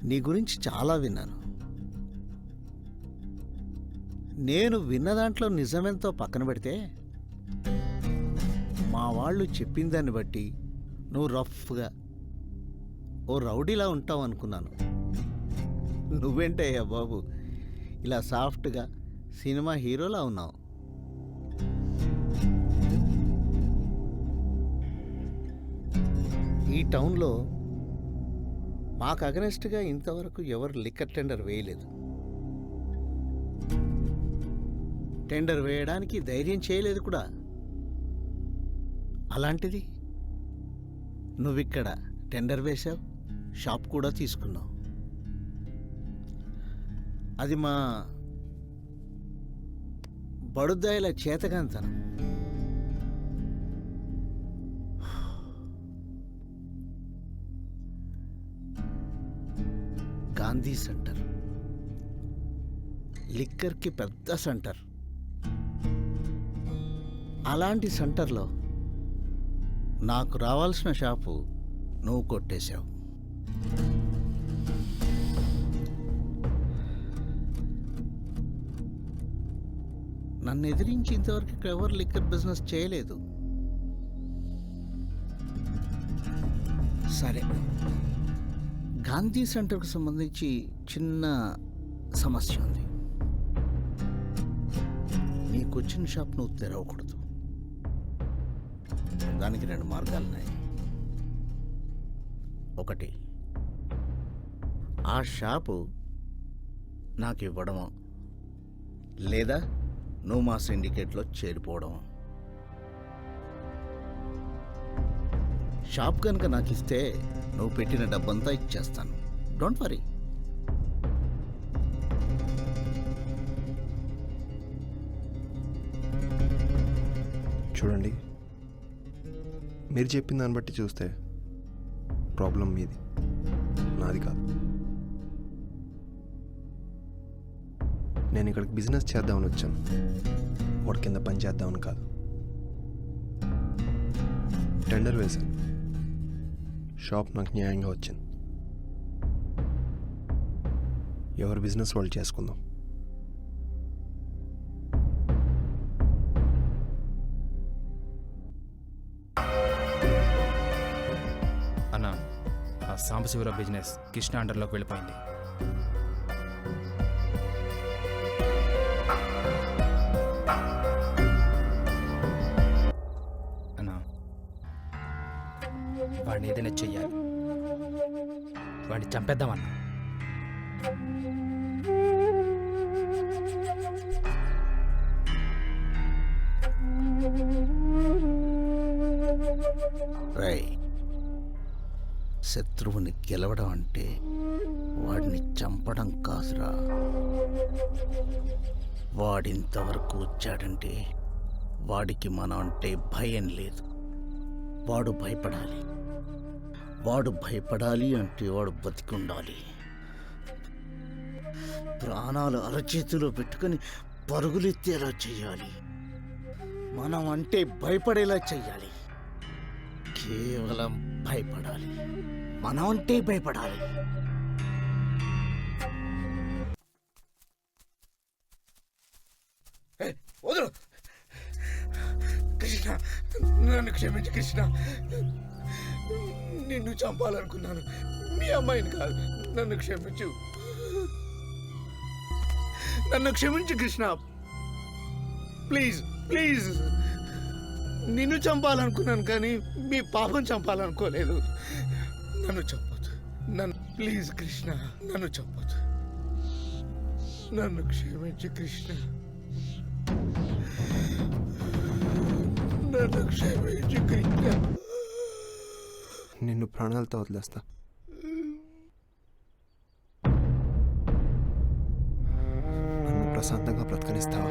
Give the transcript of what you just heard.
నీ గురించి చాలా విన్నాను. నేను విన్న దాంట్లో నిజమెంతో పక్కన పెడితే, మా వాళ్ళు చెప్పిన దాన్ని బట్టి నువ్వు రఫ్గా ఓ రౌడీలా ఉంటావు అనుకున్నాను. నువ్వేంటయ్యా బాబు ఇలా సాఫ్ట్గా సినిమా హీరోలా ఉన్నావు. ఈ టౌన్లో మాకు అగనెస్ట్గా ఇంతవరకు ఎవరు లిక్కర్ టెండర్ వేయలేదు. టెండర్ వేయడానికి ధైర్యం చేయలేదు కూడా. అలాంటిది నువ్విక్కడ టెండర్ వేశావు, షాప్ కూడా తీసుకున్నావు. అది మా బడుద్దాయిల చేతగాంతనం. గాంధీ సెంటర్ లిక్కర్కి పెద్ద సెంటర్. అలాంటి సెంటర్లో నాకు రావాల్సిన షాపు నువ్వు కొట్టేశావు. నన్ను ఎదిరించి ఇంతవరకు ఇక్కడ ఎవరు లిక్కర్ బిజినెస్ చేయలేదు. సరే, గాంధీ సెంటర్కు సంబంధించి చిన్న సమస్య ఉంది. నీకు వచ్చిన షాప్ నువ్వు తెరవకూడదు. దానికి 2 మార్గాలున్నాయి. ఒకటి, ఆ షాపు నాకు ఇవ్వడమో లేదా నువ్వు మా సిండికేట్లో చేరిపోవడమో. షాప్ కనుక నాకు ఇస్తే నువ్వు పెట్టిన డబ్బంతా ఇచ్చేస్తాను. Don't worry. చూడండి, మీరు చెప్పిన దాన్ని బట్టి చూస్తే ప్రాబ్లం మీది, నాది కాదు. నేను ఇక్కడికి బిజినెస్ చేద్దామని వచ్చాను, వాడి కింద పని చేద్దామని కాదు. టెండర్ వేశాను, షాప్ నాకు న్యాయంగా వచ్చింది. ఎవరి బిజినెస్ వాళ్ళు చేసుకుందాం. అన్నా, ఆ సాంబశివరావు బిజినెస్ కృష్ణ అండర్లోకి వెళ్ళిపోయింది. అన్నా, వాడిని ఏదైనా చెయ్యాలి. వాడిని చంపేద్దామన్నా. రై, శత్రువుని గెలవడం అంటే వాడిని చంపడం కాదురా. వాడింతవరకు వచ్చాడంటే వాడికి మనం అంటే భయం లేదు. వాడు భయపడాలి. వాడు భయపడాలి అంటే వాడు బతికుండాలి. ప్రాణాలు అరచేతిలో పెట్టుకుని పరుగులెత్తేలా చెయ్యాలి. మనం అంటే భయపడేలా చెయ్యాలి. కేవలం భయపడాలి. మనం అంటే భయపడాలి. వదులు కృష్ణ, నన్ను క్షమించు కృష్ణ. నిన్ను చంపాలనుకున్నాను, మీ అమ్మాయిని కాదు. నన్ను క్షమించు, నన్ను క్షమించు కృష్ణ. Please please. నిన్ను చంపాలనుకున్నాను కానీ మీ పాపం చంపాలనుకోలేదు. నన్ను చంపొద్దు. నన్ను ప్లీజ్ కృష్ణ, నన్ను చంపొద్దు. నన్ను క్షమించు కృష్ణ. నన్ను క్షమించు కృష్ణ. నిన్ను ప్రాణాలతో వదిలేస్తా. నన్ను ప్రశాంతంగా బ్రతకనిస్తావా?